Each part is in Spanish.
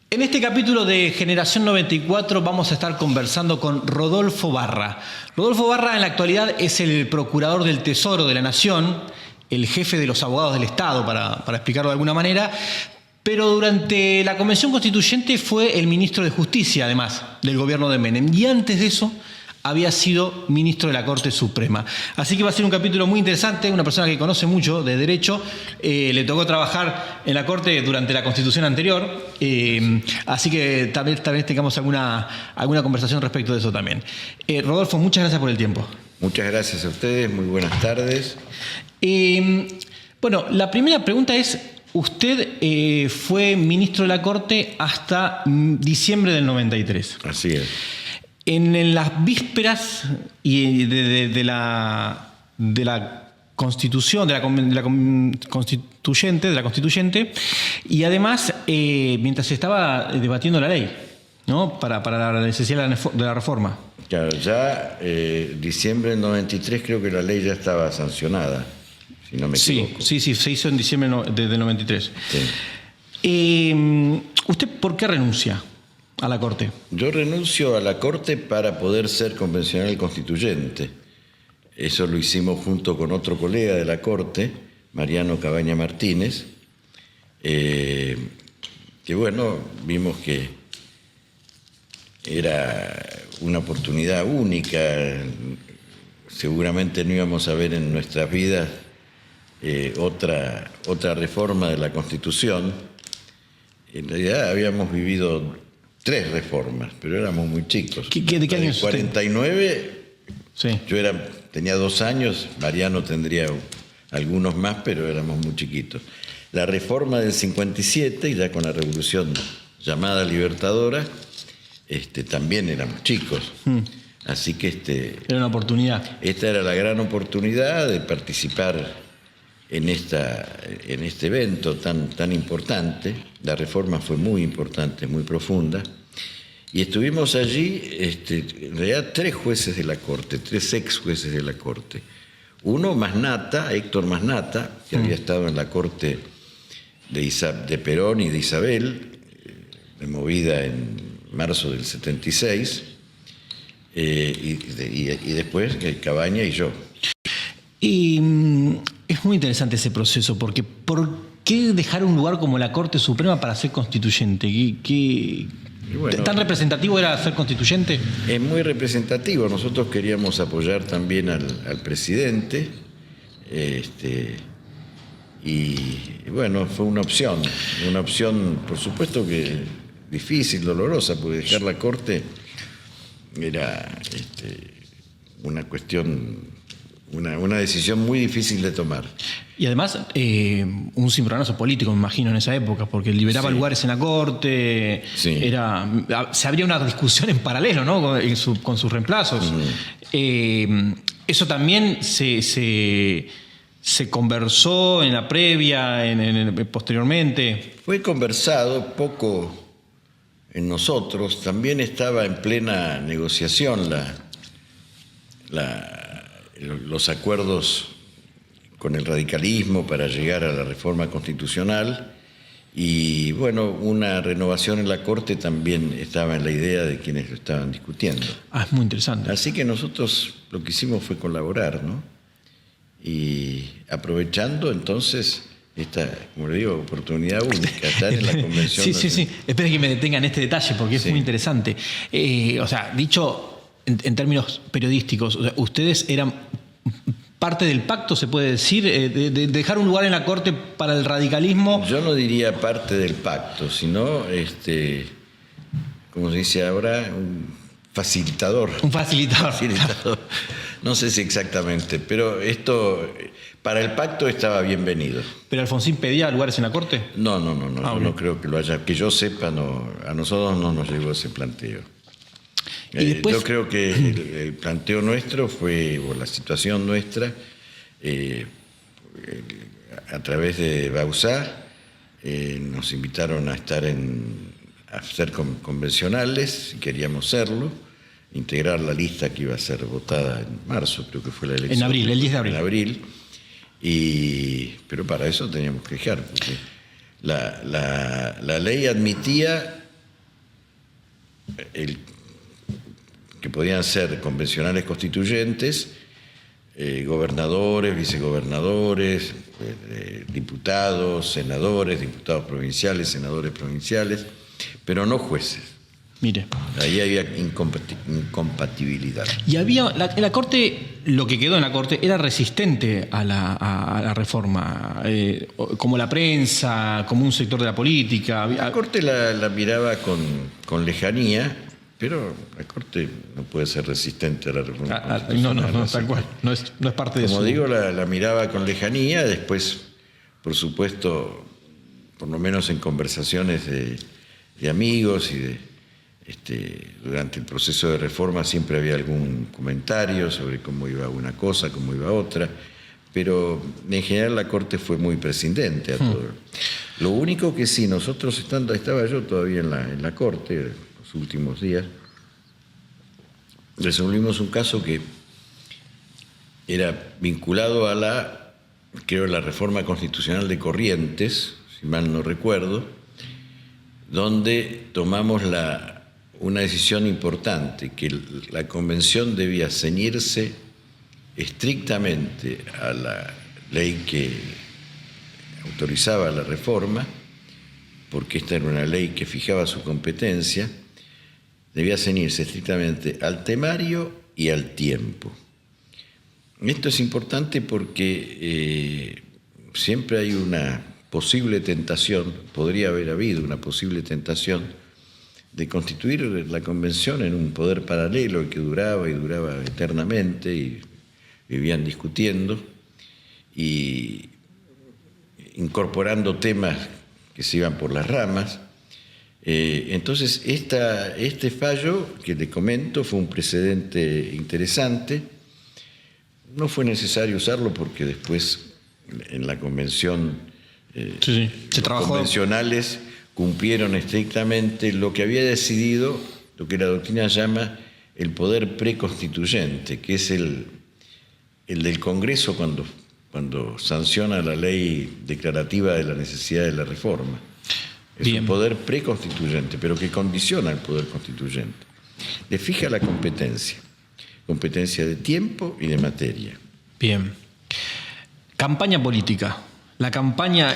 En este capítulo de Generación 94 vamos a estar conversando con Rodolfo Barra. Rodolfo Barra en la actualidad es el procurador del Tesoro de la Nación, el jefe de los abogados del Estado, para explicarlo de alguna manera, pero durante la Convención Constituyente fue el ministro de Justicia, además, del gobierno de Menem. Y antes de eso había sido ministro de la Corte Suprema. Así que va a ser un capítulo muy interesante, una persona que conoce mucho de derecho, le tocó trabajar en la Corte durante la Constitución anterior, así que tal vez tengamos alguna conversación respecto de eso también. Rodolfo, muchas gracias por el tiempo. Muchas gracias a ustedes, muy buenas tardes. Bueno, la primera pregunta es, usted fue ministro de la Corte hasta diciembre del 93. Así es. En las vísperas y de la Constitución, de la Constituyente, y además mientras se estaba debatiendo la ley, ¿no? para la necesidad de la reforma. Claro, ya diciembre del 93 creo que la ley ya estaba sancionada, si no me equivoco. Sí, se hizo en diciembre del 93. Sí. ¿Usted por qué renuncia a la Corte? Yo renuncio a la Corte para poder ser convencional constituyente. Eso lo hicimos junto con otro colega de la Corte, Mariano Cabaña Martínez, que bueno, vimos que era una oportunidad única. Seguramente no íbamos a ver en nuestras vidas otra reforma de la Constitución. En realidad habíamos vivido 3 reformas, pero éramos muy chicos. ¿De qué año es usted? 49, sí. Yo tenía 2 años, Mariano tendría algunos más, pero éramos muy chiquitos. La reforma del 57, y ya con la revolución llamada Libertadora, también éramos chicos. Así que era una oportunidad. Esta era la gran oportunidad de participar en este evento tan importante. La reforma fue muy importante, muy profunda, y estuvimos allí, en realidad 3 jueces de la Corte, 3 ex jueces de la Corte. Uno, Masnata, Héctor Masnata, que había estado en la Corte de Perón y de Isabel, removida en marzo del 76, y después Cabaña y yo. Y es muy interesante ese proceso, porque ¿por qué dejar un lugar como la Corte Suprema para ser constituyente? Bueno, ¿tan representativo era ser constituyente? Es muy representativo. Nosotros queríamos apoyar también al presidente, y bueno, fue una opción, por supuesto que difícil, dolorosa, porque dejar la Corte era una cuestión, una decisión muy difícil de tomar. Y además, un cimbronazo político, me imagino, en esa época, porque liberaba lugares en la Corte, sí. Se abría una discusión en paralelo, ¿no? con sus reemplazos. Eso también se conversó en la previa, posteriormente. Fue conversado poco en nosotros. También estaba en plena negociación los acuerdos con el radicalismo para llegar a la reforma constitucional, y bueno, una renovación en la Corte también estaba en la idea de quienes lo estaban discutiendo. Es muy interesante. Así que nosotros lo que hicimos fue colaborar, ¿no? Y aprovechando entonces esta, como le digo, oportunidad única, estar en la Convención. Sí. Espero que me detenga en este detalle, porque es muy interesante. O sea, dicho en términos periodísticos, o sea, ustedes eran parte del pacto, se puede decir, de dejar un lugar en la Corte para el radicalismo. Yo no diría parte del pacto, sino, como se dice ahora, un facilitador. Un facilitador. No sé si exactamente, pero esto, para el pacto estaba bienvenido. ¿Pero Alfonsín pedía lugares en la Corte? No, no creo que lo haya. Que yo sepa, no, a nosotros no nos llegó ese planteo. ¿Y después? Yo creo que el planteo nuestro fue, o la situación nuestra, a través de Bauzá, nos invitaron a ser convencionales, si queríamos serlo, integrar la lista que iba a ser votada en marzo, creo que fue la elección. En abril, el 10 de abril. En abril, pero para eso teníamos que dejar, porque La ley admitía que podían ser convencionales constituyentes, gobernadores, vicegobernadores, diputados, senadores, diputados provinciales, senadores provinciales, pero no jueces. Mire. Ahí había incompatibilidad. Y había, en la Corte, lo que quedó en la Corte era resistente a la reforma, como la prensa, como un sector de la política. La Corte la miraba con lejanía, pero la Corte no puede ser resistente a la reforma constitucional. No, tal cual. No es parte de eso. Como digo, la miraba con lejanía. Después, por supuesto, por lo menos en conversaciones de amigos y durante el proceso de reforma siempre había algún comentario sobre cómo iba una cosa, cómo iba otra, pero en general la Corte fue muy prescindente a todo. Lo único que sí, nosotros estaba yo todavía en la Corte los últimos días, resolvimos un caso que era vinculado a la reforma constitucional de Corrientes, si mal no recuerdo, donde tomamos una decisión importante, que la Convención debía ceñirse estrictamente a la ley que autorizaba la reforma, porque esta era una ley que fijaba su competencia, debía ceñirse estrictamente al temario y al tiempo. Esto es importante porque siempre hay una posible tentación, podría haber habido una posible tentación de constituir la Convención en un poder paralelo que duraba y duraba eternamente y vivían discutiendo y incorporando temas que se iban por las ramas. Entonces, este fallo que te comento fue un precedente interesante. No fue necesario usarlo porque después en la Convención se los trabajó. Convencionales cumplieron estrictamente lo que había decidido, lo que la doctrina llama el poder preconstituyente, que es el del Congreso cuando sanciona la ley declarativa de la necesidad de la reforma. Es un poder preconstituyente, pero que condiciona el poder constituyente. Le fija la competencia de tiempo y de materia. Bien. Campaña política.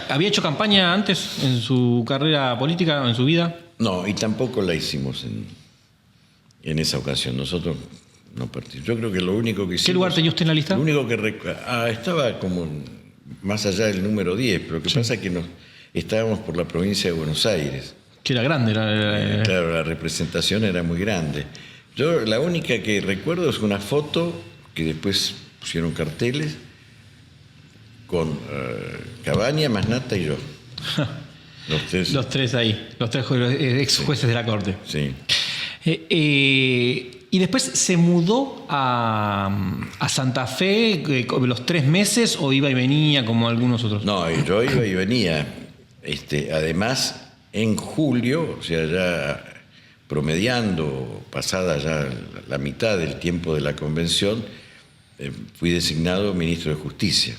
¿Había hecho campaña antes en su carrera política o en su vida? No, y tampoco la hicimos en esa ocasión. Nosotros no participamos. Yo creo que lo único que hicimos... ¿Qué lugar tenía usted en la lista? Lo único que... estaba como más allá del número 10, pero lo que pasa es que estábamos por la provincia de Buenos Aires. Que era grande. Claro, la representación era muy grande. Yo la única que recuerdo es una foto que después pusieron carteles con Cabaña, Masnata y yo. Los tres ahí, los tres ex jueces de la Corte. Sí. Y después se mudó a Santa Fe los 3 meses o iba y venía como algunos otros. No, yo iba y venía. Además, en julio, o sea, ya promediando, pasada ya la mitad del tiempo de la convención, fui designado ministro de Justicia.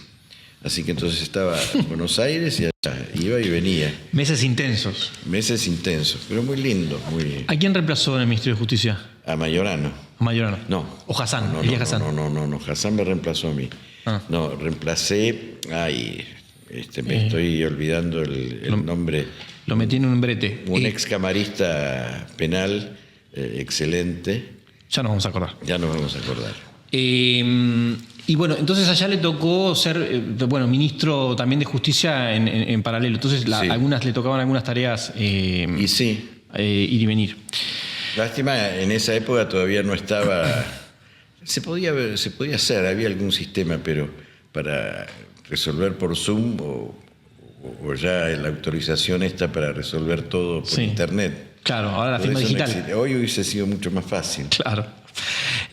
Así que entonces estaba en Buenos Aires y allá, iba y venía. Meses intensos. Meses intensos, pero muy lindo. ¿A quién reemplazó en el Ministerio de Justicia? A Mayorano. Mayorano. No. ¿O Hassan? No, Hassan. No, Hassan me reemplazó a mí. No, reemplacé... me estoy olvidando el nombre. Lo metí en un brete. Un ex camarista penal excelente. Ya nos vamos a acordar. Ya nos vamos a acordar. Y bueno, entonces allá le tocó ser ministro también de Justicia en paralelo. Entonces Sí. algunas le tocaban algunas tareas Y sí. Ir y venir. Lástima, en esa época todavía no estaba... Se podía hacer, había algún sistema, pero para resolver por Zoom o ya la autorización está para resolver todo por Internet. Claro, ahora la Por firma eso no digital. existe. Hoy hubiese sido mucho más fácil. Claro.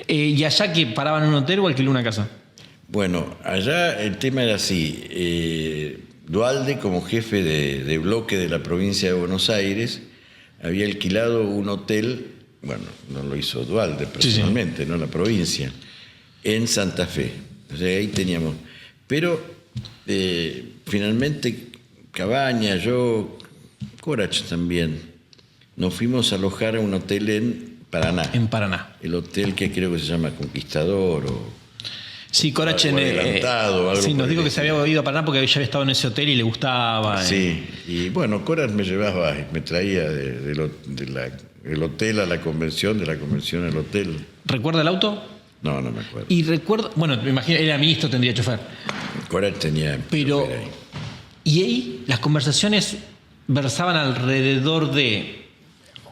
¿Y allá que paraban en un hotel o alquiló una casa? Bueno, allá el tema era así. Duhalde, como jefe de bloque de la provincia de Buenos Aires, había alquilado un hotel, bueno, no lo hizo Duhalde personalmente, no la provincia, en Santa Fe. O sea, ahí teníamos. Pero finalmente Cabaña, yo, Corach también, nos fuimos a alojar a un hotel en Paraná. En Paraná. El hotel que creo que se llama Conquistador o... Sí, Corach algo sí, nos dijo que estilo. se había ido a Paraná porque ya había estado en ese hotel y le gustaba. Sí, y bueno, Corach me llevaba y me traía del hotel a la convención, de la convención al hotel. ¿Recuerda el auto? No, no me acuerdo. Y recuerdo, bueno, me imagino, era ministro, tendría chofer. Corach tenía... Pero, chofer ahí. y ahí las conversaciones versaban alrededor de...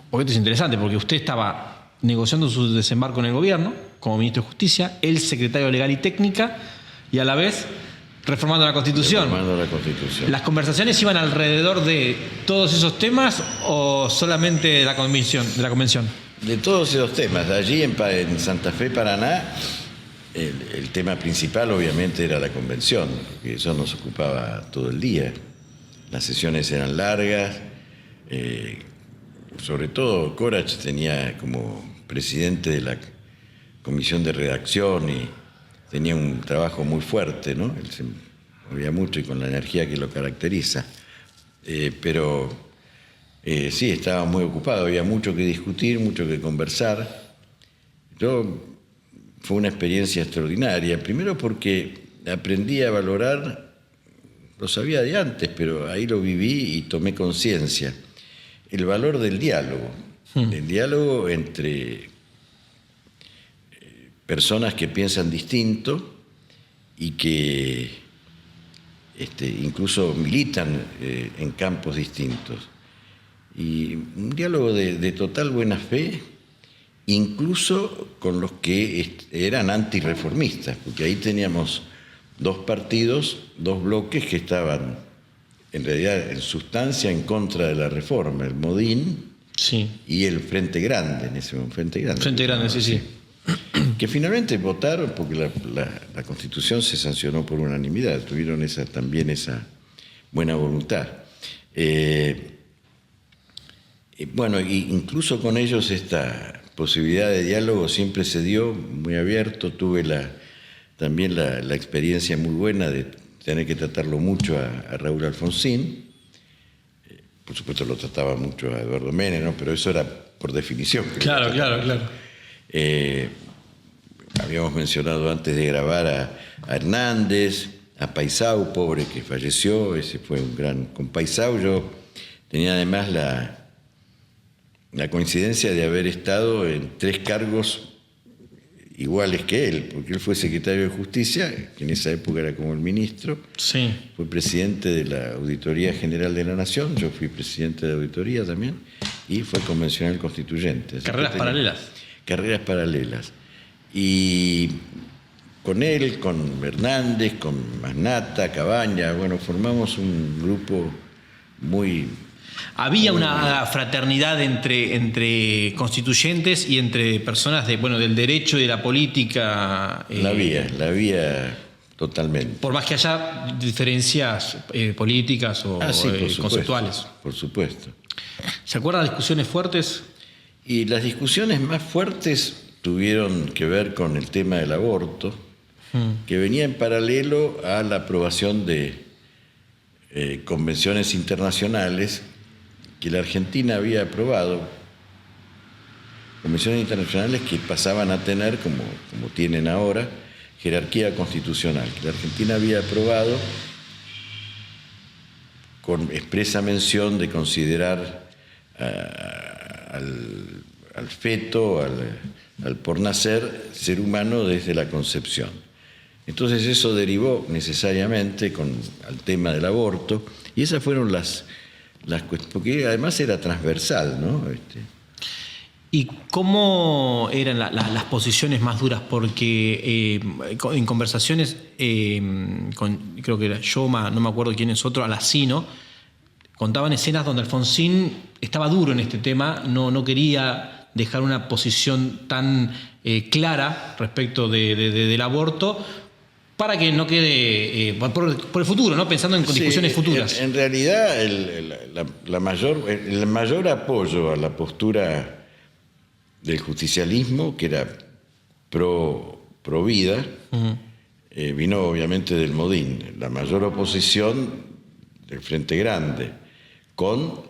Porque esto es interesante, porque usted estaba negociando su desembarco en el gobierno, como ministro de Justicia, el secretario legal y técnica, y a la vez reformando la Constitución. Reformando la Constitución. ¿Las conversaciones iban alrededor de todos esos temas o solamente de la convención? De todos esos temas, allí en Santa Fe, Paraná, el tema principal obviamente era la convención, porque eso nos ocupaba todo el día. Las sesiones eran largas, sobre todo Corach tenía como presidente de la comisión de redacción y tenía un trabajo muy fuerte, ¿no? Él se movía mucho y con la energía que lo caracteriza. Pero sí, estaba muy ocupado, había mucho que discutir, mucho que conversar. Fue una experiencia extraordinaria, primero porque aprendí a valorar, lo sabía de antes, pero ahí lo viví y tomé conciencia, el valor del diálogo, el diálogo entre personas que piensan distinto y que incluso militan en campos distintos. Y un diálogo de total buena fe, incluso con los que eran antirreformistas, porque ahí teníamos dos partidos, dos bloques que estaban en realidad en sustancia en contra de la reforma, el Modín Sí. y el Frente Grande, en ese momento, Frente Grande. Frente Grande, sí. Que finalmente votaron porque la Constitución se sancionó por unanimidad, tuvieron también esa buena voluntad. Bueno, incluso con ellos esta posibilidad de diálogo siempre se dio muy abierto. Tuve también la experiencia muy buena de tener que tratarlo mucho a Raúl Alfonsín. Por supuesto lo trataba mucho a Eduardo Menem, ¿no? Pero eso era por definición. Claro. Habíamos mencionado antes de grabar a Hernández, a Paisau, pobre que falleció, ese fue un gran... Con Paisau yo tenía además la coincidencia de haber estado en 3 cargos iguales que él, porque él fue secretario de Justicia, que en esa época era como el ministro, Sí. fue presidente de la Auditoría General de la Nación, yo fui presidente de auditoría también, y fue convencional constituyente. Carreras paralelas. Carreras paralelas. Y con él, con Hernández, con Masnata, Cabaña, bueno, formamos un grupo muy... Había una fraternidad entre constituyentes y entre personas del derecho y de la política. La había totalmente. Por más que haya diferencias políticas o Sí, por supuesto, conceptuales. por supuesto. ¿Se acuerdan de discusiones fuertes? Y las discusiones más fuertes tuvieron que ver con el tema del aborto, que venía en paralelo a la aprobación de convenciones internacionales que la Argentina había aprobado, convenciones internacionales que pasaban a tener, como tienen ahora, jerarquía constitucional, que la Argentina había aprobado con expresa mención de considerar al feto, al por nacer, ser humano desde la concepción. Entonces eso derivó necesariamente al tema del aborto, y esas fueron las cuestiones, porque además era transversal, ¿no? ¿Y cómo eran las posiciones más duras? Porque en conversaciones creo que era Yoma, no me acuerdo quién es otro, Alacino, contaban escenas donde Alfonsín estaba duro en este tema, no quería dejar una posición tan clara respecto del aborto, para que no quede por el futuro, ¿no? Pensando en discusiones futuras. En realidad, el mayor apoyo a la postura del justicialismo, que era pro vida, vino obviamente del Modín. La mayor oposición el Frente Grande, con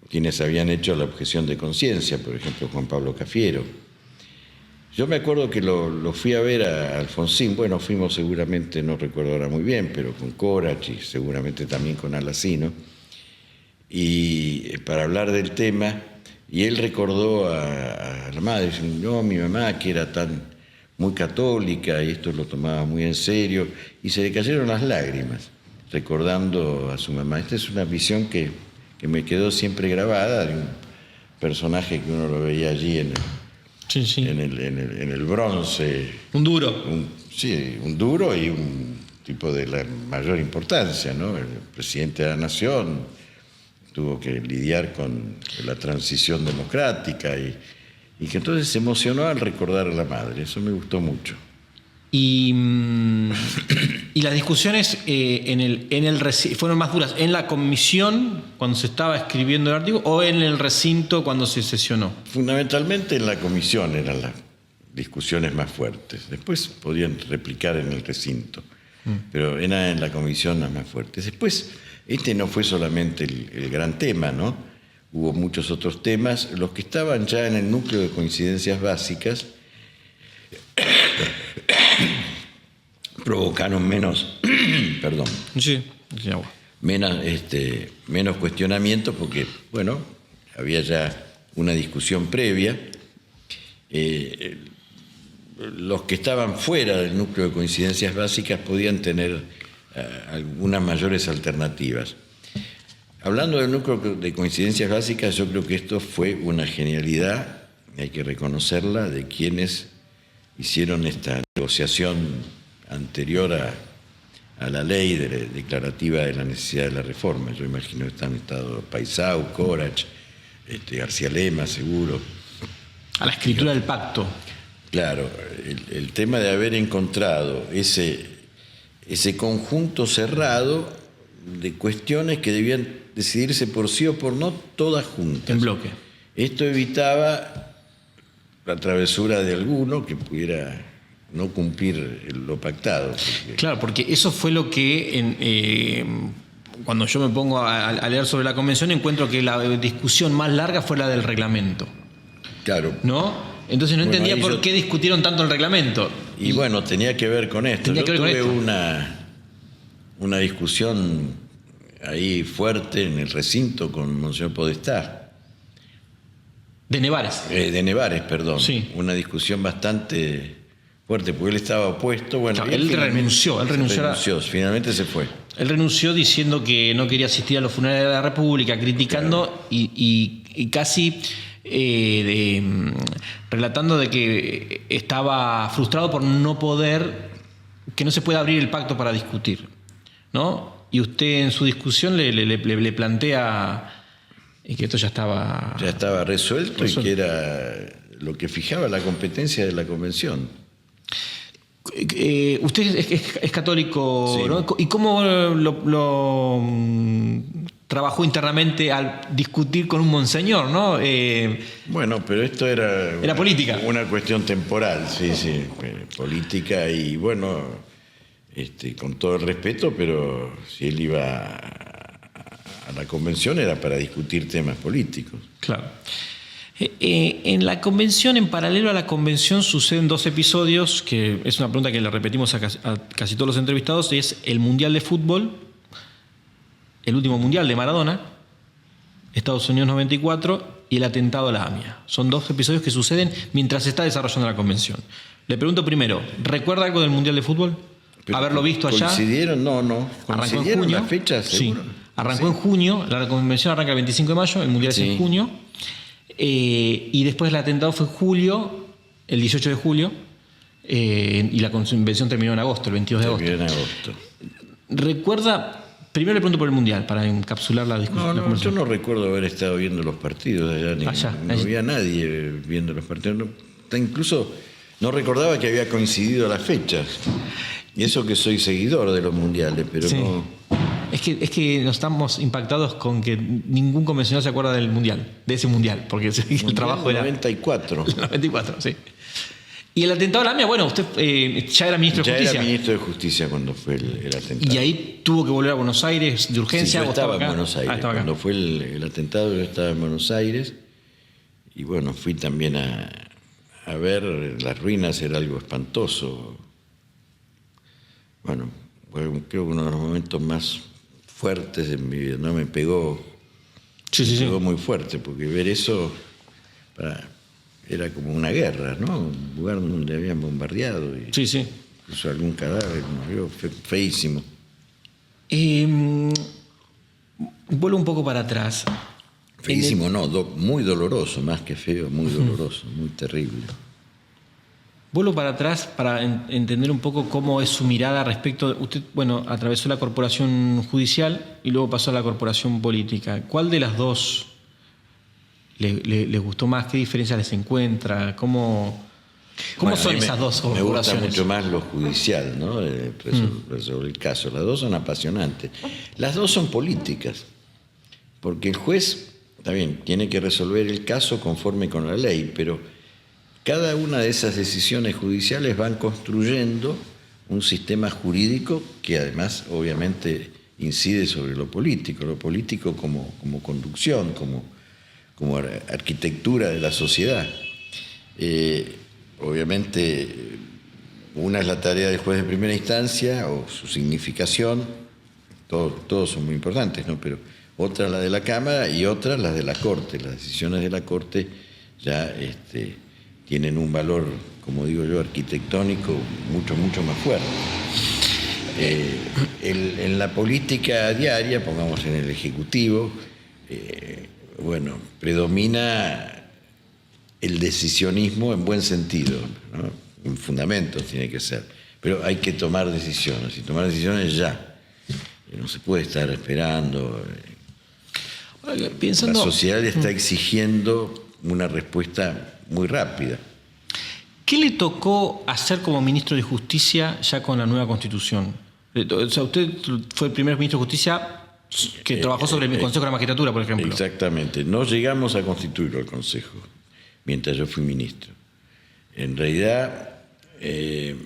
quienes habían hecho la objeción de conciencia, por ejemplo, Juan Pablo Cafiero. Yo me acuerdo que lo fui a ver a Alfonsín, bueno, fuimos seguramente, no recuerdo ahora muy bien, pero con Corach y seguramente también con Alacino, y para hablar del tema, y él recordó a la madre, diciendo, no, mi mamá que era muy católica y esto lo tomaba muy en serio, y se le cayeron las lágrimas, recordando a su mamá. Esta es una visión que me quedó siempre grabada, de un personaje que uno lo veía allí en el bronce. Un duro. Un duro y un tipo de la mayor importancia, ¿no? El presidente de la Nación tuvo que lidiar con la transición democrática y que entonces se emocionó al recordar a la madre. Eso me gustó mucho. Y las discusiones fueron más duras en la comisión cuando se estaba escribiendo el artículo o en el recinto cuando se sesionó. Fundamentalmente en la comisión eran las discusiones más fuertes. Después podían replicar en el recinto, pero era en la comisión las más fuertes. Después, este no fue solamente el gran tema, ¿no? Hubo muchos otros temas. Los que estaban ya en el núcleo de coincidencias básicas provocaron menos menos cuestionamientos porque, bueno, había ya una discusión previa. Los que estaban fuera del núcleo de coincidencias básicas podían tener algunas mayores alternativas. Hablando del núcleo de coincidencias básicas, yo creo que esto fue una genialidad, hay que reconocerla, de quienes hicieron esta negociación anterior a la ley declarativa de la necesidad de la reforma. Yo imagino que están estado Paisau, Corach, García Lema, seguro. A la escritura del pacto. Claro, el tema de haber encontrado ese conjunto cerrado de cuestiones que debían decidirse por sí o por no, todas juntas. En bloque. Esto evitaba la travesura de alguno que pudiera no cumplir lo pactado. Claro, porque eso fue lo que cuando yo me pongo a leer sobre la convención encuentro que la discusión más larga fue la del reglamento. Claro. ¿No? Entonces no entendía por qué discutieron tanto el reglamento. Y bueno, tenía que ver con esto. Yo tuve una discusión ahí fuerte en el recinto con Monseñor Podestá. De Nevares. De Nevares, perdón. Sí. Una discusión bastante fuerte, porque él estaba opuesto. Bueno, no, él renunció. Finalmente se fue. Él renunció diciendo que no quería asistir a los funerales de la República, criticando, claro. y casi relatando de que estaba frustrado por no poder, que no se puede abrir el pacto para discutir, ¿no? Y usted en su discusión le plantea que esto ya estaba resuelto y que era lo que fijaba la competencia de la convención. Usted es católico, sí, ¿no? ¿Y cómo lo trabajó internamente al discutir con un monseñor, ¿no? Bueno, pero esto era política. Una cuestión temporal, sí, política y bueno, con todo el respeto, pero si él iba a la convención era para discutir temas políticos. Claro. En la convención, en paralelo a la convención, suceden dos episodios, que es una pregunta que le repetimos a casi todos los entrevistados, es el Mundial de Fútbol, el último Mundial de Maradona, Estados Unidos 94, y el atentado a la AMIA. Son dos episodios que suceden mientras se está desarrollando la convención. Le pregunto primero, ¿recuerda algo del Mundial de Fútbol? Pero ¿haberlo visto allá? ¿Coincidieron? No. ¿Arrancó en junio? ¿Las fechas? ¿Seguro? Sí. Arrancó en junio, la convención arranca el 25 de mayo, el Mundial es en junio. Y después el atentado fue en julio, el 18 de julio, y la convención terminó en agosto, el 22 de agosto. En agosto. ¿Recuerda? Primero le pregunto por el Mundial, para encapsular la discusión. No, yo no recuerdo haber estado viendo los partidos allá, no había nadie viendo los partidos. Incluso no recordaba que había coincidido las fechas. Y eso que soy seguidor de los mundiales, pero sí. No... Es que nos estamos impactados con que ningún convencional se acuerda del mundial, de ese mundial, porque el trabajo era... 94. 94, sí. Y el atentado a la AMIA, bueno, usted ya era ministro de Justicia. Ya era ministro de Justicia cuando fue el atentado. Y ahí tuvo que volver a Buenos Aires de urgencia. Sí, yo estaba en Buenos Aires. Estaba cuando fue el atentado yo estaba en Buenos Aires. Y bueno, fui también a ver las ruinas, era algo espantoso. Bueno, creo que uno de los momentos más fuertes de mi vida, ¿no? Me pegó, pegó muy fuerte, porque ver eso era como una guerra, ¿no? Un lugar donde habían bombardeado y incluso algún cadáver, ¿no? Feísimo. Vuelvo un poco para atrás. Feísimo, no, muy doloroso, más que feo, muy doloroso, muy terrible. Vuelvo para atrás para entender un poco cómo es su mirada respecto. Usted, bueno, atravesó la corporación judicial y luego pasó a la corporación política. ¿Cuál de las dos les gustó más? ¿Qué diferencias les encuentra? ¿Cómo son esas dos corporaciones? Me gusta mucho más lo judicial, ¿no? Sobre el caso. Las dos son apasionantes. Las dos son políticas, porque el juez, está bien, tiene que resolver el caso conforme con la ley, pero cada una de esas decisiones judiciales van construyendo un sistema jurídico que además obviamente incide sobre lo político como conducción, como arquitectura de la sociedad. Obviamente una es la tarea del juez de primera instancia o su significación, todos son muy importantes, ¿no? Pero otra la de la Cámara y otra las de la Corte. Las decisiones de la Corte ya tienen un valor, como digo yo, arquitectónico mucho más fuerte. En la política diaria, pongamos en el Ejecutivo, predomina el decisionismo en buen sentido, ¿no? En fundamentos tiene que ser, pero hay que tomar decisiones, y tomar decisiones ya. No se puede estar esperando. La sociedad le está exigiendo una respuesta muy rápida. ¿Qué le tocó hacer como ministro de Justicia ya con la nueva Constitución? O sea, usted fue el primer ministro de Justicia que trabajó sobre el Consejo de la Magistratura, por ejemplo. Exactamente. No llegamos a constituirlo el Consejo mientras yo fui ministro. En realidad,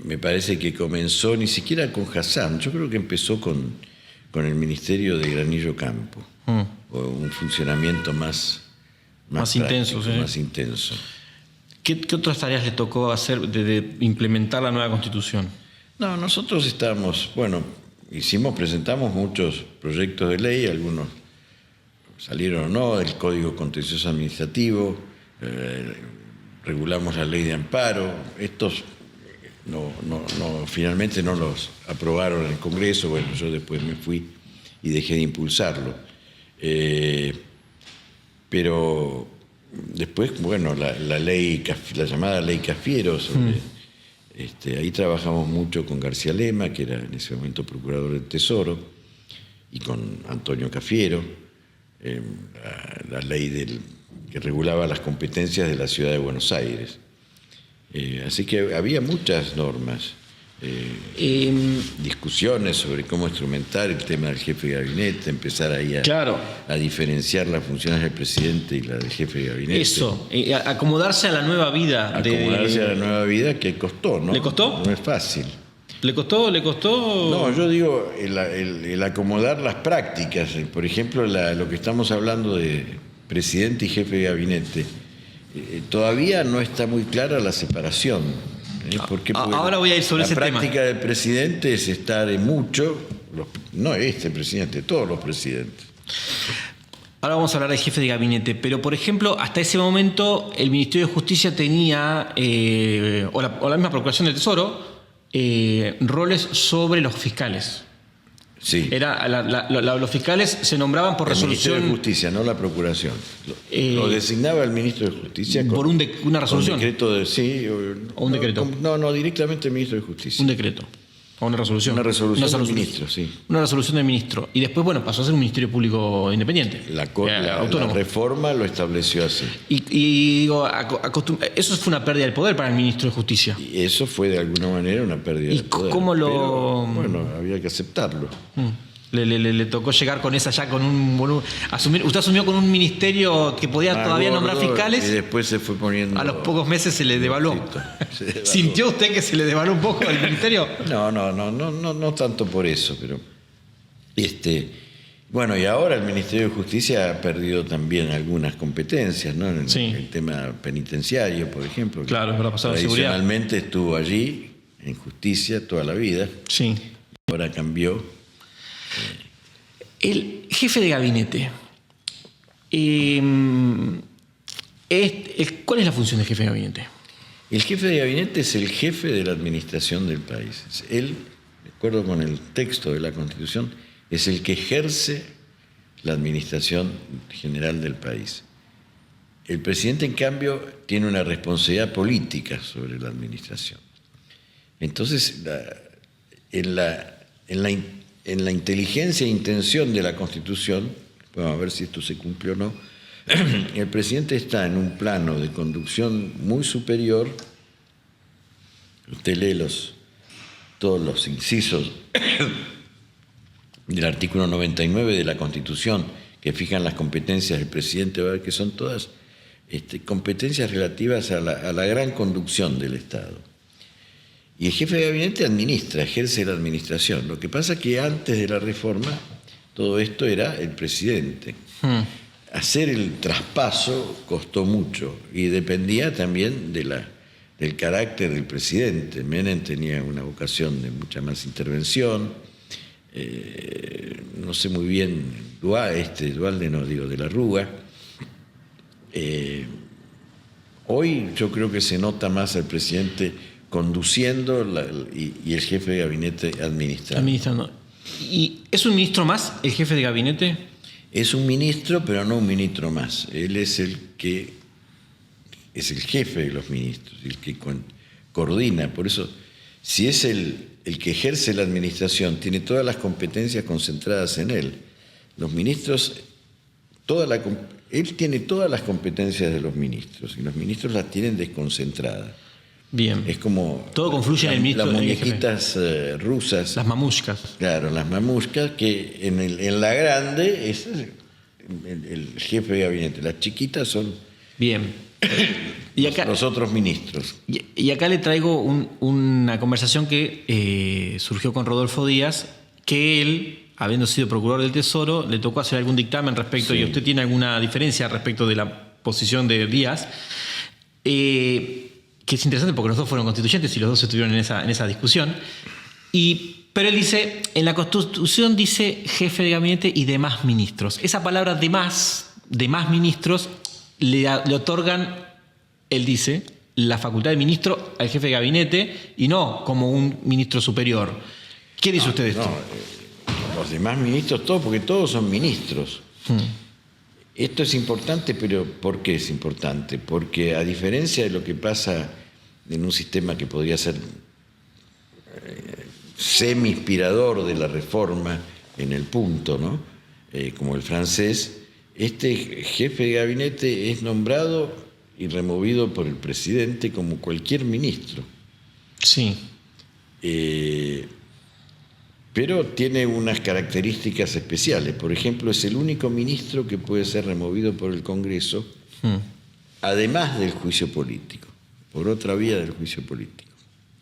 me parece que comenzó ni siquiera con Hassan. Yo creo que empezó con el Ministerio de Granillo Campo. O un funcionamiento más intenso. ¿Sí? Más intenso. ¿Qué otras tareas le tocó hacer de implementar la nueva Constitución? No, nosotros presentamos muchos proyectos de ley, algunos salieron o no, del Código Contencioso Administrativo, regulamos la ley de amparo. Estos finalmente no los aprobaron en el Congreso. Bueno, yo después me fui y dejé de impulsarlo. Pero después, la llamada ley Cafiero, ahí trabajamos mucho con García Lema, que era en ese momento procurador del Tesoro, y con Antonio Cafiero, la ley que regulaba las competencias de la ciudad de Buenos Aires. Así que había muchas normas, discusiones sobre cómo instrumentar el tema del jefe de gabinete, empezar ahí a diferenciar las funciones del presidente y la del jefe de gabinete. Eso, acomodarse a la nueva vida. Acomodarse a la nueva vida, que costó, ¿no? ¿Le costó? No es fácil. ¿Le costó? No, yo digo el acomodar las prácticas. Por ejemplo, lo que estamos hablando de presidente y jefe de gabinete, todavía no está muy clara la separación. Porque ahora voy a ir sobre ese tema. La práctica del presidente es estar en mucho, no este presidente, todos los presidentes. Ahora vamos a hablar del jefe de gabinete, pero por ejemplo, hasta ese momento el Ministerio de Justicia tenía, o la misma Procuración del Tesoro, roles sobre los fiscales. Sí. Los fiscales se nombraban por resolución. El Ministerio de Justicia, no la Procuración. Lo designaba el Ministro de Justicia por una resolución. Un decreto o un decreto. No, directamente el Ministro de Justicia. Un decreto. O una resolución. Una resolución del ministro, sí. Una resolución del ministro. Y después, pasó a ser un Ministerio Público independiente. La reforma lo estableció así. Y digo, eso fue una pérdida del poder para el Ministro de Justicia. Y eso fue de alguna manera una pérdida del poder. ¿Cómo pero, había que aceptarlo. Le tocó llegar con esa ya con un volumen. Usted asumió con un ministerio que podía todavía nombrar fiscales. Y después se fue poniendo. A los pocos meses se le devaluó. ¿Sintió usted que se le devaluó un poco el ministerio? No tanto por eso, pero bueno, y ahora el Ministerio de Justicia ha perdido también algunas competencias, ¿no? En el tema penitenciario, por ejemplo. Claro, pero pasado de seguridad. Tradicionalmente estuvo allí en justicia toda la vida. Sí. Ahora cambió. El jefe de gabinete. ¿Cuál es la función del jefe de gabinete? El jefe de gabinete es el jefe de la administración del país. Él, de acuerdo con el texto de la Constitución, es el que ejerce la administración general del país. El presidente, en cambio, tiene una responsabilidad política sobre la administración. Entonces, en la inteligencia e intención de la Constitución, vamos a ver si esto se cumple o no, el presidente está en un plano de conducción muy superior. Usted lee todos los incisos del artículo 99 de la Constitución que fijan las competencias del presidente, va a ver que son todas competencias relativas a la gran conducción del Estado. Y el jefe de gabinete ejerce la administración. Lo que pasa es que antes de la reforma todo esto era el presidente. Hacer el traspaso costó mucho y dependía también del carácter del presidente. Menem tenía una vocación de mucha más intervención. No sé muy bien, Duhalde no digo, de la Rúa. Hoy yo creo que se nota más al presidente conduciendo y el jefe de gabinete administrando. ¿Y es un ministro más el jefe de gabinete? Es un ministro, pero no un ministro más. Él es el jefe de los ministros, el que coordina. Por eso, si es el que ejerce la administración, tiene todas las competencias concentradas en él. Los ministros, él tiene todas las competencias de los ministros, y los ministros las tienen desconcentradas. Bien. Es como todo confluye en el ministro. Las muñequitas rusas. Las mamushkas. Claro, las mamushkas, que en la grande es el jefe de gabinete. Las chiquitas son bien. Y acá, los otros ministros. Y acá le traigo una conversación que surgió con Rodolfo Díaz, que él, habiendo sido procurador del Tesoro, le tocó hacer algún dictamen respecto, y usted tiene alguna diferencia respecto de la posición de Díaz, que es interesante porque los dos fueron constituyentes y los dos estuvieron en esa discusión. Pero él dice, en la Constitución dice jefe de gabinete y demás ministros. Esa palabra demás ministros le otorgan, él dice, la facultad de ministro al jefe de gabinete y no como un ministro superior. ¿Qué dice usted de esto? Los demás ministros, todos, porque todos son ministros. Esto es importante, pero ¿por qué es importante? Porque a diferencia de lo que pasa en un sistema que podría ser semi-inspirador de la reforma en el punto, ¿no? Como el francés, este jefe de gabinete es nombrado y removido por el presidente como cualquier ministro. Sí. Pero tiene unas características especiales. Por ejemplo, es el único ministro que puede ser removido por el Congreso, además del juicio político, por otra vía del juicio político,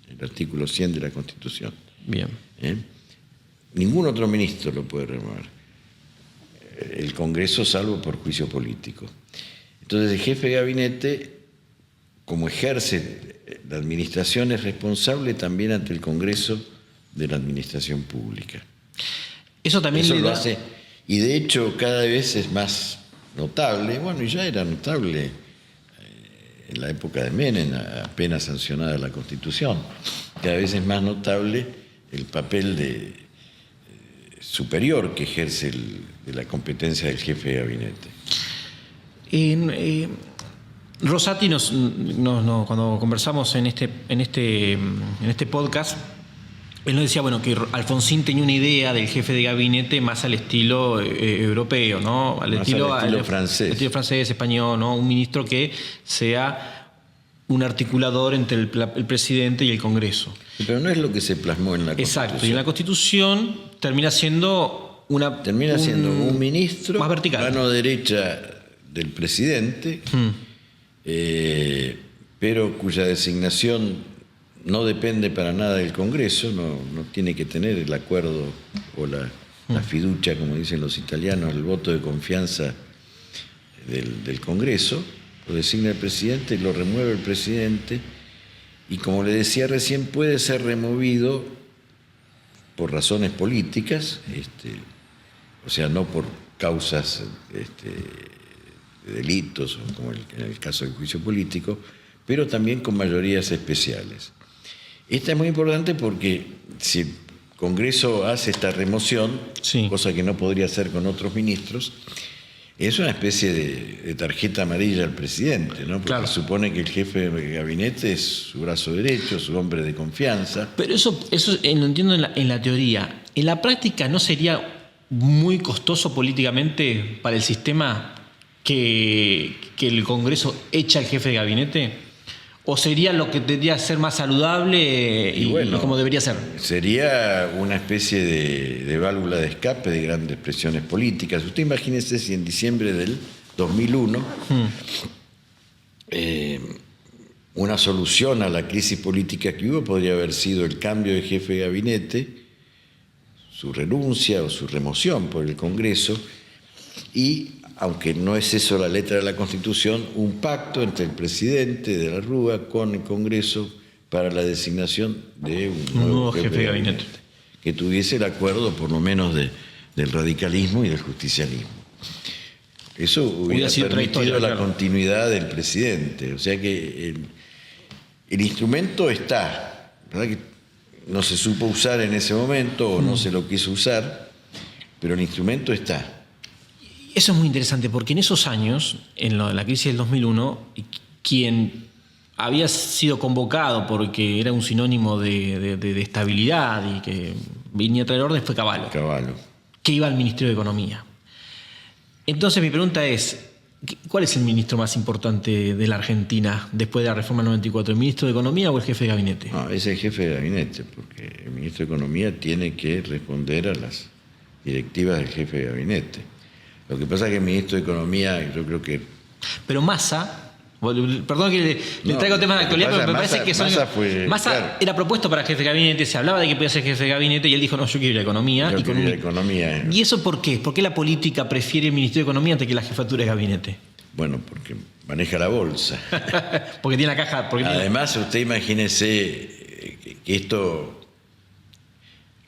el artículo 100 de la Constitución. Bien. Ningún otro ministro lo puede remover. El Congreso, salvo por juicio político. Entonces, el jefe de gabinete, como ejerce la administración, es responsable también ante el Congreso de la administración pública. Eso también lo hace, y de hecho cada vez es más notable, bueno, y ya era notable en la época de Menem, apenas sancionada la Constitución, cada vez es más notable el papel superior que ejerce de la competencia del jefe de gabinete. Rosati cuando conversamos en este podcast, él nos decía, bueno, que Alfonsín tenía una idea del jefe de gabinete más al estilo europeo, ¿no? Al estilo francés. Al estilo francés, español, ¿no? Un ministro que sea un articulador entre el presidente y el Congreso. Pero no es lo que se plasmó en la Constitución. Exacto, y en la Constitución termina siendo Termina siendo un ministro, más vertical, mano derecha del presidente, pero cuya designación no depende para nada del Congreso, no tiene que tener el acuerdo o la fiducia, como dicen los italianos, el voto de confianza del Congreso. Lo designa el presidente, lo remueve el presidente, y como le decía recién, puede ser removido por razones políticas, o sea, no por causas de delitos, como en el caso del juicio político, pero también con mayorías especiales. Esta es muy importante porque si el Congreso hace esta remoción, sí, cosa que no podría hacer con otros ministros, es una especie de tarjeta amarilla al presidente, ¿no? Porque claro, supone que el jefe de gabinete es su brazo derecho, su hombre de confianza. Pero eso lo entiendo en la teoría. ¿En la práctica no sería muy costoso políticamente para el sistema que el Congreso eche al jefe de gabinete? ¿O sería lo que tendría que ser más saludable y bueno, como debería ser? Sería una especie de válvula de escape de grandes presiones políticas. Usted imagínese si en diciembre del 2001 una solución a la crisis política que hubo podría haber sido el cambio de jefe de gabinete, su renuncia o su remoción por el Congreso y, aunque no es eso la letra de la Constitución, un pacto entre el presidente de la Rúa con el Congreso para la designación de un nuevo jefe de gabinete que tuviese el acuerdo por lo menos del radicalismo y del justicialismo. Eso hubiera permitido la continuidad del presidente. O sea que el instrumento está, ¿verdad? Que no se supo usar en ese momento o no se lo quiso usar, pero el instrumento está. Eso es muy interesante porque en esos años, en la crisis del 2001, quien había sido convocado porque era un sinónimo de estabilidad y que venía a traer orden fue Cavallo, que iba al Ministerio de Economía. Entonces mi pregunta es, ¿cuál es el ministro más importante de la Argentina después de la reforma del 94? ¿El ministro de Economía o el jefe de gabinete? No, es el jefe de gabinete, porque el ministro de Economía tiene que responder a las directivas del jefe de gabinete. Lo que pasa es que el ministro de Economía, yo creo que... Pero Massa, perdón que le traigo temas de actualidad, pero me parece que Massa era propuesto para jefe de gabinete, se hablaba de que podía ser jefe de gabinete y él dijo, no, yo quiero ir a Economía. Yo quiero ir a Economía. ¿Y eso por qué? ¿Por qué la política prefiere el Ministerio de Economía antes que la jefatura de gabinete? Bueno, porque maneja la bolsa. Porque tiene la caja... Además, usted imagínese que esto...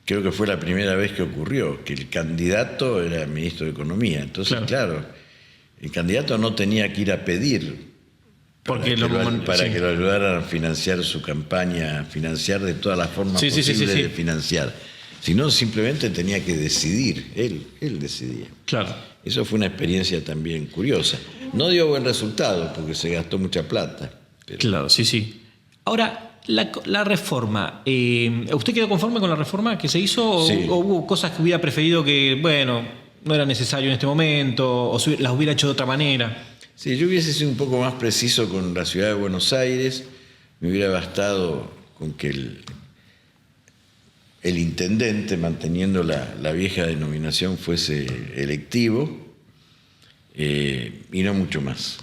Creo que fue la primera vez que ocurrió, que el candidato era el ministro de Economía. Entonces, claro el candidato no tenía que ir a pedir para que lo ayudaran a financiar su campaña, financiar de todas las formas posibles de financiar, sino simplemente tenía que decidir, él decidía. Claro. Eso fue una experiencia también curiosa. No dio buen resultado porque se gastó mucha plata. Pero... Claro, sí. Ahora... La reforma, ¿usted quedó conforme con la reforma que se hizo o hubo cosas que hubiera preferido que, bueno, no era necesario en este momento o las hubiera hecho de otra manera? Sí, yo hubiese sido un poco más preciso con la ciudad de Buenos Aires, me hubiera bastado con que el intendente, manteniendo la vieja denominación, fuese electivo y no mucho más.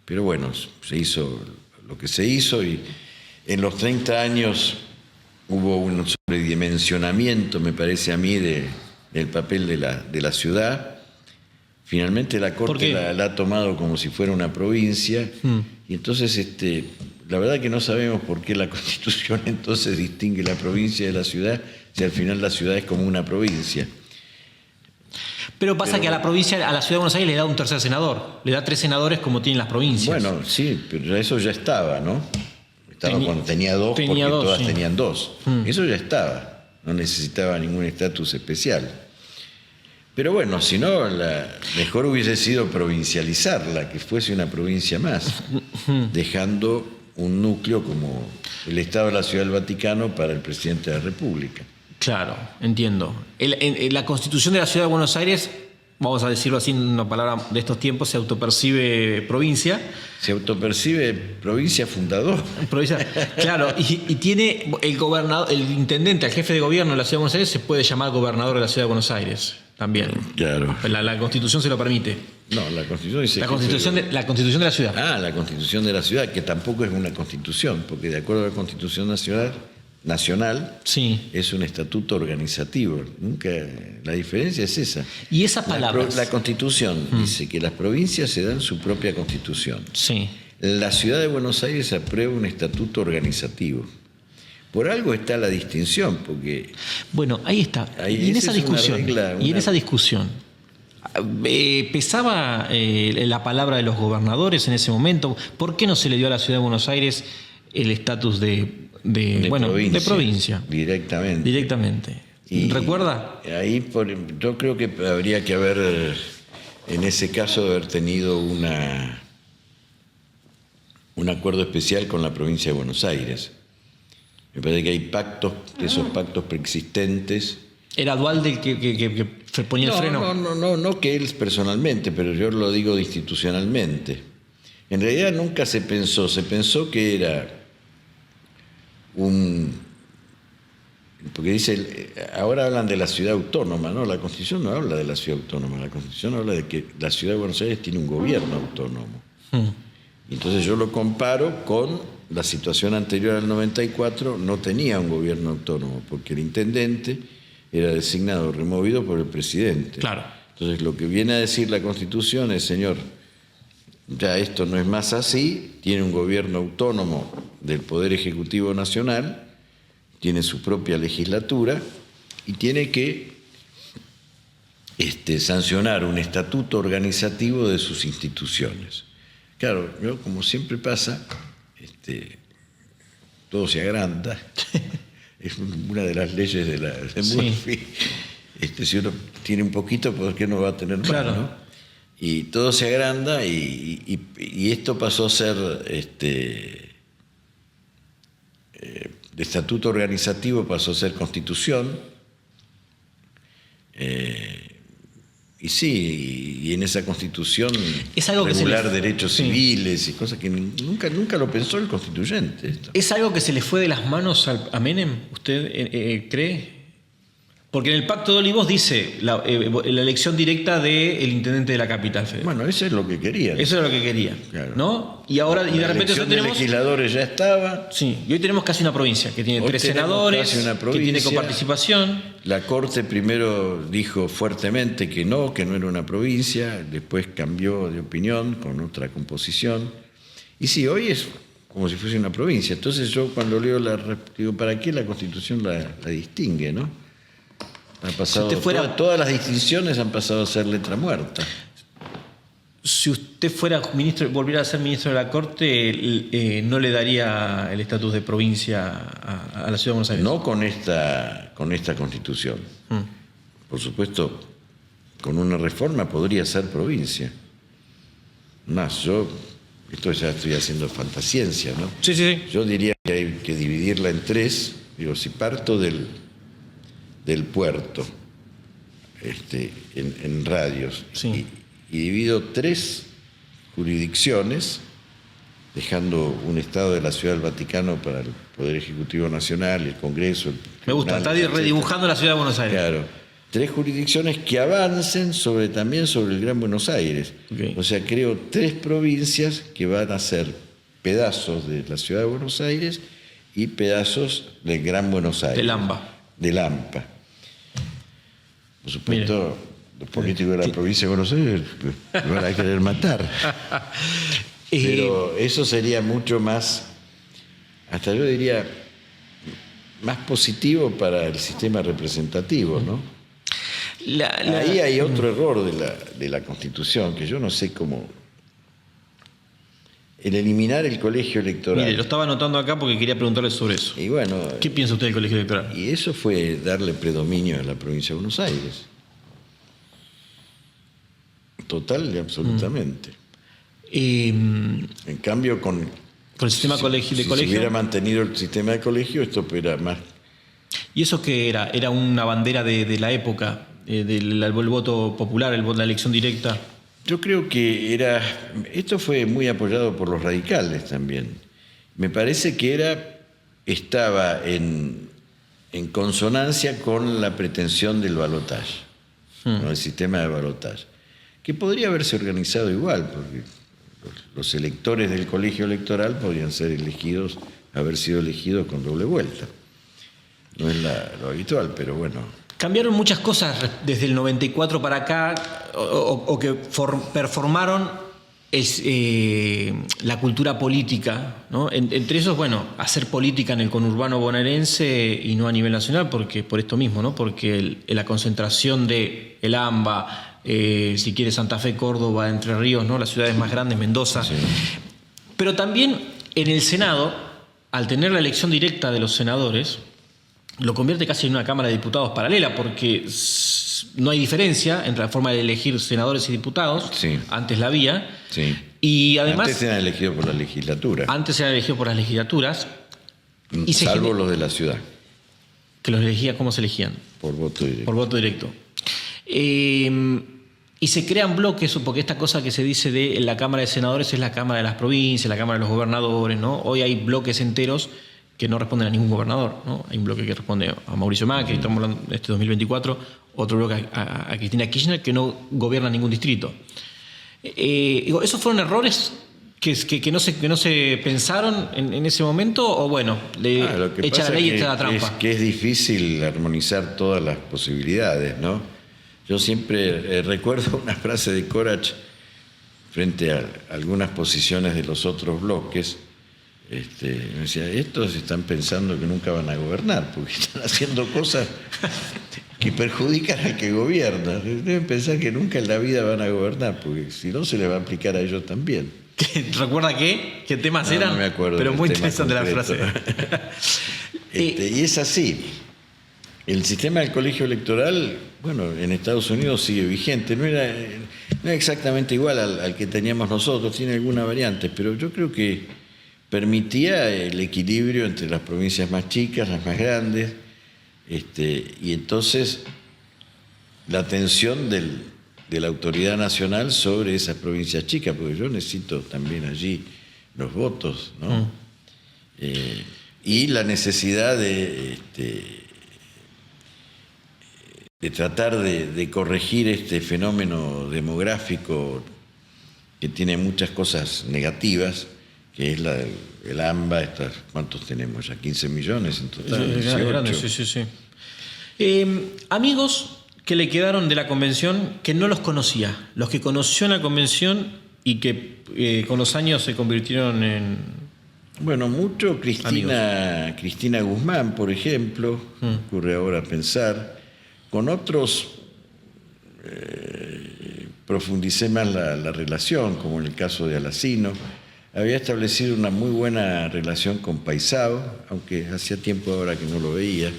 Pero bueno, se hizo lo que se hizo y en los 30 años hubo un sobredimensionamiento, me parece a mí, del papel de la ciudad. Finalmente la Corte la ha tomado como si fuera una provincia. Y entonces, la verdad que no sabemos por qué la Constitución entonces distingue la provincia de la ciudad, si al final la ciudad es como una provincia. Pero pasa que a la provincia, a la ciudad de Buenos Aires le da un tercer senador, le da 3 senadores como tienen las provincias. Bueno, sí, pero eso ya estaba, ¿no? Cuando tenía 2, porque todas tenían 2. Eso ya estaba, no necesitaba ningún estatus especial. Pero bueno, si no, mejor hubiese sido provincializarla, que fuese una provincia más, dejando un núcleo como el Estado de la Ciudad del Vaticano para el presidente de la República. Claro, entiendo. La Constitución de la Ciudad de Buenos Aires, vamos a decirlo así en una palabra de estos tiempos, se autopercibe provincia. Se autopercibe provincia fundador. Claro, y tiene el gobernador, el intendente, el jefe de gobierno de la Ciudad de Buenos Aires se puede llamar gobernador de la Ciudad de Buenos Aires. también. Claro. La Constitución se lo permite. No, la Constitución dice... La Constitución de la ciudad. Ah, la Constitución de la ciudad, que tampoco es una Constitución, porque de acuerdo a la Constitución nacional Sí. es un estatuto organizativo. Nunca, la diferencia es esa. Y esas palabras. La Constitución dice que las provincias se dan su propia Constitución. Sí. La ciudad de Buenos Aires aprueba un estatuto organizativo. Por algo está la distinción, porque... Bueno, ahí está. Y en esa discusión, pesaba la palabra de los gobernadores en ese momento. ¿Por qué no se le dio a la ciudad de Buenos Aires el estatus de provincia? Directamente. ¿Recuerda? Ahí yo creo que habría que haber, en ese caso, haber tenido un acuerdo especial con la provincia de Buenos Aires. Me parece que hay pactos, esos pactos preexistentes. ¿Era Duhalde el que ponía el freno? No que él personalmente, pero yo lo digo institucionalmente. En realidad nunca se pensó que era porque dice, ahora hablan de la ciudad autónoma, ¿no? La Constitución no habla de la ciudad autónoma, la Constitución habla de que la ciudad de Buenos Aires tiene un gobierno autónomo. Entonces yo lo comparo con la situación anterior al 94, no tenía un gobierno autónomo, porque el intendente era designado, removido por el presidente. Claro. Entonces lo que viene a decir la Constitución es, señor, ya esto no es más así, tiene un gobierno autónomo del Poder Ejecutivo Nacional, tiene su propia legislatura y tiene que sancionar un estatuto organizativo de sus instituciones. Claro, como siempre pasa, todo se agranda. Es una de las leyes de Murphy. Si uno tiene un poquito, ¿por qué no va a tener más? Claro. ¿No? Y todo se agranda y esto pasó a ser de estatuto organizativo, pasó a ser constitución. Y sí, y en esa constitución es algo regular derechos civiles y cosas que nunca lo pensó el constituyente. Esto. ¿Es algo que se le fue de las manos a Menem? ¿Usted cree? Porque en el Pacto de Olivos dice la elección directa del intendente de la capital federal. Bueno, eso es lo que quería. Eso era lo que quería, claro. ¿no? Y ahora, y de repente ya tenemos... de legisladores ya estaba. Sí, y hoy tenemos casi una provincia, que tiene 3 senadores, que tiene coparticipación. La Corte primero dijo fuertemente que no era una provincia, después cambió de opinión con otra composición. Y sí, hoy es como si fuese una provincia. Entonces yo cuando leo digo, ¿para qué la Constitución la distingue, no? Ha pasado, si todas las distinciones han pasado a ser letra muerta. Si usted volviera a ser ministro de la Corte, ¿no le daría el estatus de provincia a la Ciudad de Buenos Aires? No con esta Constitución. Por supuesto, con una reforma podría ser provincia. Más, esto ya estoy haciendo fantasciencia, ¿no? Sí. Yo diría que hay que dividirla en 3. Digo, si parto del puerto en radios y divido 3 jurisdicciones, dejando un estado de la Ciudad del Vaticano para el Poder Ejecutivo Nacional, el Congreso. Me gusta, está redibujando la Ciudad de Buenos Aires. Claro, 3 jurisdicciones que avancen también sobre el Gran Buenos Aires. Okay. O sea, creo 3 provincias que van a ser pedazos de la Ciudad de Buenos Aires y pedazos del Gran Buenos Aires. De Lampa. Por supuesto, los políticos de la provincia de Buenos Aires me van a querer matar. Pero eso sería mucho más, hasta yo diría, más positivo para el sistema representativo, ¿no? Ahí hay otro error de la Constitución, que yo no sé cómo... El eliminar el colegio electoral. Mire, lo estaba anotando acá porque quería preguntarle sobre eso. Y bueno, ¿qué piensa usted del colegio electoral? Y eso fue darle predominio a la provincia de Buenos Aires. Total y absolutamente. En cambio, con el sistema de colegio. Si se hubiera mantenido el sistema de colegio, esto era más... ¿Y eso qué era? ¿Era una bandera de la época? ¿Del voto popular, la elección directa? Yo creo que esto fue muy apoyado por los radicales también. Me parece que estaba en consonancia con la pretensión del balotaje. ¿no? El sistema de balotaje, que podría haberse organizado igual, porque los electores del colegio electoral podrían haber sido elegidos con doble vuelta. No es lo habitual, pero bueno. Cambiaron muchas cosas desde el 94 para acá, o que performaron la cultura política, ¿no? Entre esos, bueno, hacer política en el conurbano bonaerense y no a nivel nacional, porque por esto mismo, ¿no? Porque la concentración de el AMBA, si quiere Santa Fe, Córdoba, Entre Ríos, ¿no? Las ciudades más grandes, Mendoza. Sí. Pero también en el Senado, al tener la elección directa de los senadores, lo convierte casi en una Cámara de Diputados paralela, porque no hay diferencia entre la forma de elegir senadores y diputados. Sí. Antes la había. Sí. Y además, antes eran elegidos por la legislatura. Antes eran elegidos por las legislaturas. Salvo los de la ciudad. Que los elegía, ¿cómo se elegían? Por voto directo. Por voto directo. Y se crean bloques, porque esta cosa que se dice de la Cámara de Senadores es la Cámara de las Provincias, la Cámara de los Gobernadores, ¿no? Hoy hay bloques enteros que no responden a ningún gobernador, ¿no? Hay un bloque que responde a Mauricio Macri, estamos hablando de este 2024, otro bloque a Cristina Kirchner, que no gobierna ningún distrito. ¿Esos fueron errores que no se pensaron en ese momento? O bueno, echa la ley y echa la trampa. Que es difícil armonizar todas las posibilidades, ¿no? Yo siempre recuerdo una frase de Corach frente a algunas posiciones de los otros bloques. Me decía, estos están pensando que nunca van a gobernar, porque están haciendo cosas que perjudican al que gobierna. Deben pensar que nunca en la vida van a gobernar, porque si no se les va a aplicar a ellos también. ¿Recuerda qué temas eran? No me acuerdo. Pero muy interesante la frase. Y es así. El sistema del colegio electoral, bueno, en Estados Unidos sigue vigente. No era exactamente igual al que teníamos nosotros, tiene algunas variantes, pero yo creo que permitía el equilibrio entre las provincias más chicas, las más grandes, y entonces la atención de la autoridad nacional sobre esas provincias chicas, porque yo necesito también allí los votos, ¿no? Y la necesidad de tratar de corregir este fenómeno demográfico que tiene muchas cosas negativas, que es el AMBA. ¿Cuántos tenemos ya? 15 millones en total. 18. Grande, sí. Amigos que le quedaron de la convención que no los conocía, los que conoció en la convención y que con los años se convirtieron en... Bueno, mucho Cristina Guzmán, por ejemplo, ocurre ahora pensar. Con otros profundicé más la relación, como en el caso de Alacino. Había establecido una muy buena relación con Paisao, aunque hacía tiempo ahora que no lo veía,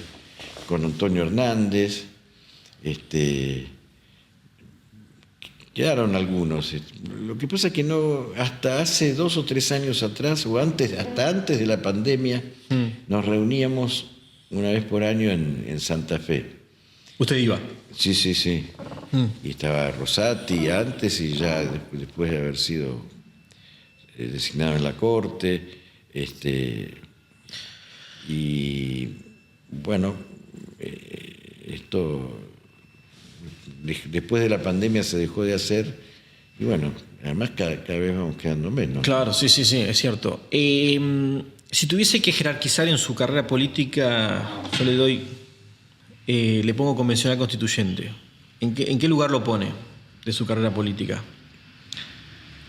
con Antonio Hernández. Quedaron algunos. Lo que pasa es que no, hasta hace 2 o 3 años atrás, o hasta antes de la pandemia, nos reuníamos una vez por año en Santa Fe. ¿Usted iba? Sí. Y estaba Rosati antes y ya después de haber sido designado en la Corte. Y bueno, esto después de la pandemia se dejó de hacer y bueno, además cada vez vamos quedando menos. Claro, sí, es cierto. Si tuviese que jerarquizar en su carrera política, yo le pongo convencional constituyente. ¿En qué lugar lo pone de su carrera política?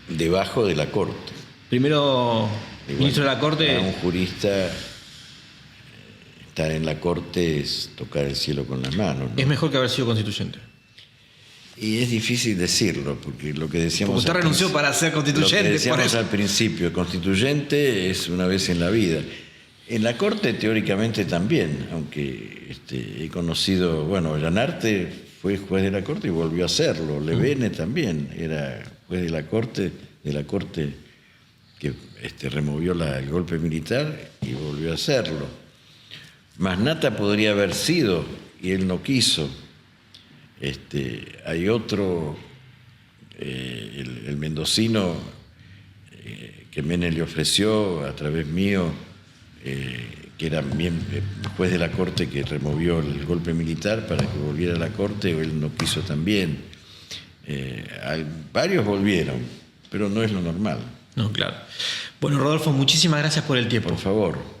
Debajo de la Corte. Primero, ministro de la Corte. Para un jurista, estar en la Corte es tocar el cielo con las manos, ¿no? Es mejor que haber sido constituyente. Y es difícil decirlo, porque lo que decíamos... Porque usted renunció para ser constituyente. Lo que decíamos al principio, constituyente es una vez en la vida. En la Corte teóricamente también, aunque he conocido, bueno, Llanarte fue juez de la Corte y volvió a serlo. Levene también era juez de la Corte que removió el golpe militar y volvió a hacerlo. Masnata podría haber sido y él no quiso. Hay otro, el mendocino que Menem le ofreció a través mío que era juez de la Corte que removió el golpe militar para que volviera a la Corte, o él no quiso también. Varios volvieron, pero no es lo normal. No, claro. Bueno, Rodolfo, muchísimas gracias por el tiempo. Por favor.